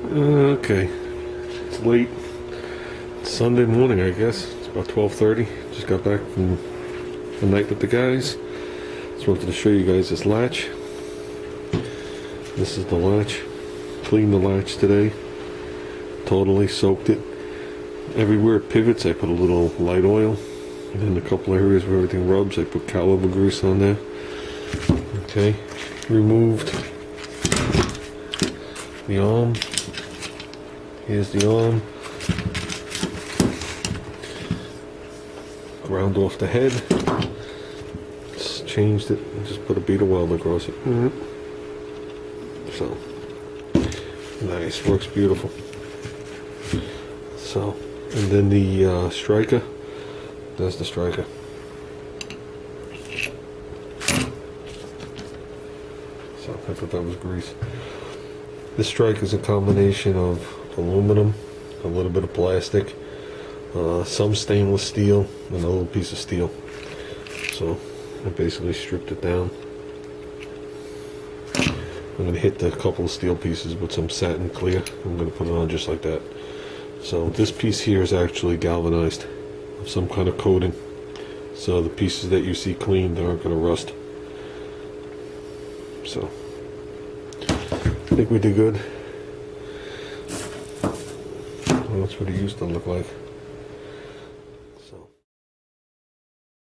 Okay, it's late. It's Sunday morning, I guess. It's about 12:30. Just got back from the night with the guys. Just wanted to show you guys this latch. This is the latch. Cleaned the latch today. Totally soaked it. Everywhere it pivots, I put a little light oil. And in a couple areas where everything rubs, I put caliber grease on there. Okay, removed the arm. Here's the arm. Ground off the head. Just changed it and just put a bead of weld across it. So, nice, works beautiful. So, and then the striker. There's the striker. So, I thought that was grease. This striker is a combination of aluminum, a little bit of plastic, some stainless steel, and a little piece of steel. So I basically stripped it down. I'm going to hit the couple of steel pieces with some satin clear. I'm going to put it on just like that. So this piece here is actually galvanized of some kind of coating. So the pieces that you see cleaned aren't going to rust. So I think we did good. Well, that's what it used to look like.